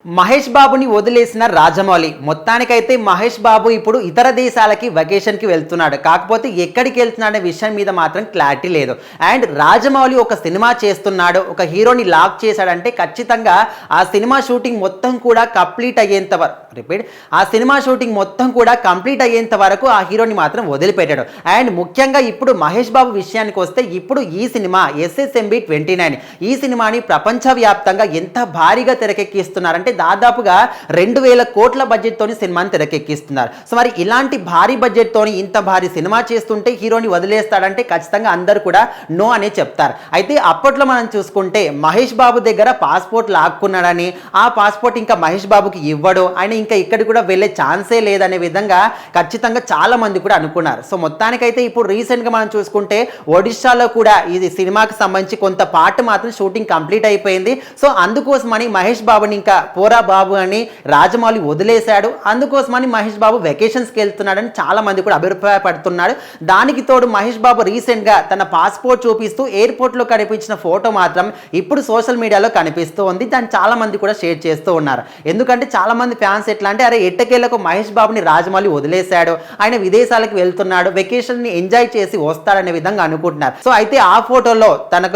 మహేష్ బాబుని వదిలేసిన రాజమౌళి మొత్తానికైతే మహేష్ బాబు ఇప్పుడు ఇతర దేశాలకి వెకేషన్కి వెళ్తున్నాడు. కాకపోతే ఎక్కడికి వెళ్తున్నాడనే విషయం మీద మాత్రం క్లారిటీ లేదు. అండ్ రాజమౌళి ఒక సినిమా చేస్తున్నాడు, ఒక హీరోని లాక్ చేశాడంటే ఖచ్చితంగా ఆ సినిమా షూటింగ్ మొత్తం కూడా కంప్లీట్ అయ్యేంత వరకు ఆ సినిమా షూటింగ్ మొత్తం కూడా కంప్లీట్ అయ్యేంత వరకు ఆ హీరోని మాత్రం వదిలిపెట్టాడు. అండ్ ముఖ్యంగా ఇప్పుడు మహేష్ బాబు విషయానికి వస్తే ఇప్పుడు ఈ సినిమా SSMB 29 ఈ సినిమాని ప్రపంచవ్యాప్తంగా ఎంత భారీగా తెరకెక్కిస్తున్నారంటే దాదాపుగా 2000 కోట్ల బడ్జెట్ తోని సినిమాని తెరకెక్కిస్తున్నారు. సో మరి ఇలాంటి భారీ బడ్జెట్ తోని ఇంత భారీ సినిమా చేస్తుంటే హీరోని వదిలేస్తాడంటే ఖచ్చితంగా అందరూ కూడా నో అనే చెప్తారు. అయితే అప్పట్లో మనం చూసుకుంటే మహేష్ బాబు దగ్గర పాస్పోర్ట్ లాక్కున్నాడని, ఆ పాస్పోర్ట్ ఇంకా మహేష్ బాబుకి ఇవ్వడు, ఆయన ఇంకా ఇక్కడ కూడా వెళ్ళే ఛాన్సే లేదనే విధంగా ఖచ్చితంగా చాలా మంది కూడా అనుకున్నారు. సో మొత్తానికైతే ఇప్పుడు రీసెంట్గా మనం చూసుకుంటే ఒడిశాలో కూడా ఇది సినిమాకి సంబంధించి కొంత పార్ట్ మాత్రం షూటింగ్ కంప్లీట్ అయిపోయింది. సో అందుకోసమని మహేష్ బాబుని ఇంకా పోరా బాబు అని రాజమౌళి వదిలేశాడు. అందుకోసమని మహేష్ బాబు వెకేషన్స్కి వెళ్తున్నాడని చాలా మంది కూడా అభిప్రాయపడుతున్నాడు. దానికి తోడు మహేష్ బాబు రీసెంట్గా తన పాస్పోర్ట్ చూపిస్తూ ఎయిర్పోర్ట్లో కనిపించిన ఫోటో మాత్రం ఇప్పుడు సోషల్ మీడియాలో కనిపిస్తూ ఉంది. దాన్ని చాలా మంది కూడా షేర్ చేస్తూ ఉన్నారు. ఎందుకంటే చాలా మంది ఫ్యాన్స్ ఎట్లా అంటే అరే ఎట్టకేలకు మహేష్ బాబుని రాజమౌళి వదిలేశాడు, ఆయన విదేశాలకు వెళ్తున్నాడు, వెకేషన్ని ఎంజాయ్ చేసి వస్తాడనే విధంగా అనుకుంటున్నారు. సో అయితే ఆ ఫోటోలో తన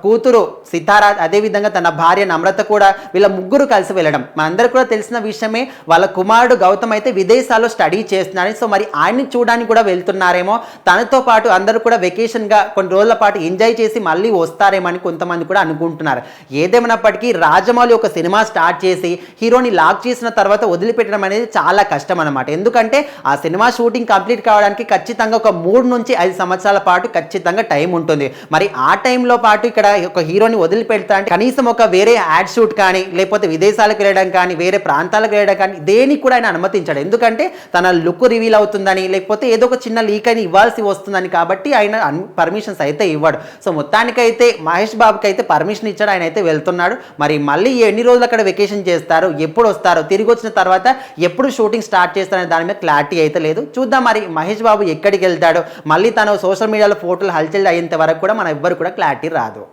కూతురు సితారా, అదేవిధంగా తన భార్య నమ్రత కూడా వీళ్ళ ముగ్గురు కలిసి వెళ్ళడం మనందరికీ కూడా తెలిసిన విషయమే. వాళ్ళ కుమారుడు గౌతమ్ అయితే విదేశాల్లో స్టడీ చేస్తున్నాడు. సో మరి ఆయన్ని చూడడానికి కూడా వెళ్తున్నారేమో, తనతో పాటు అందరూ కూడా వెకేషన్గా కొన్ని రోజుల పాటు ఎంజాయ్ చేసి మళ్ళీ వస్తారేమో అని కొంతమంది కూడా అనుకుంటున్నారు. ఏదేమైనప్పటికీ రాజమౌళి ఒక సినిమా స్టార్ట్ చేసి హీరోని లాక్ చేసిన తర్వాత వదిలిపెట్టడం అనేది చాలా కష్టం అనమాట. ఎందుకంటే ఆ సినిమా షూటింగ్ కంప్లీట్ కావడానికి ఖచ్చితంగా ఒక 3 నుంచి 5 సంవత్సరాల పాటు ఖచ్చితంగా టైం ఉంటుంది. మరి ఆ టైంలో పాటు ఇక్కడ ఒక హీరోని వదిలిపెడతా అంటే కనీసం ఒక వేరే యాడ్ షూట్ కానీ, లేకపోతే విదేశాలకు వెళ్ళడం కానీ, వేరే ప్రాంతాలకు వెళ్ళడం కానీ దేనికి కూడా ఆయన అనుమతించాడు. ఎందుకంటే తన లుక్ రివీల్ అవుతుందని, లేకపోతే ఏదో ఒక చిన్న లీక్ అని ఇవ్వాల్సి వస్తుందని, కాబట్టి ఆయన పర్మిషన్స్ అయితే ఇవ్వడు. సో మొత్తానికైతే మహేష్ బాబుకి అయితే పర్మిషన్ ఇచ్చాడు, ఆయన అయితే వెళ్తున్నాడు. మరి మళ్ళీ ఎన్ని రోజులు అక్కడ వెకేషన్ చేస్తారు, ఎప్పుడు వస్తారు, తిరిగి వచ్చిన తర్వాత ఎప్పుడు షూటింగ్ స్టార్ట్ చేస్తారనే దాని మీద క్లారిటీ అయితే లేదు. చూద్దాం మరి మహేష్ బాబు ఎక్కడికి వెళ్తాడో. మళ్ళీ తను సోషల్ మీడియాలో ఫోటోలు హల్చల్ అయ్యేంత వరకు కూడా మన ఎవ్వరు కూడా క్లారిటీ రాదు.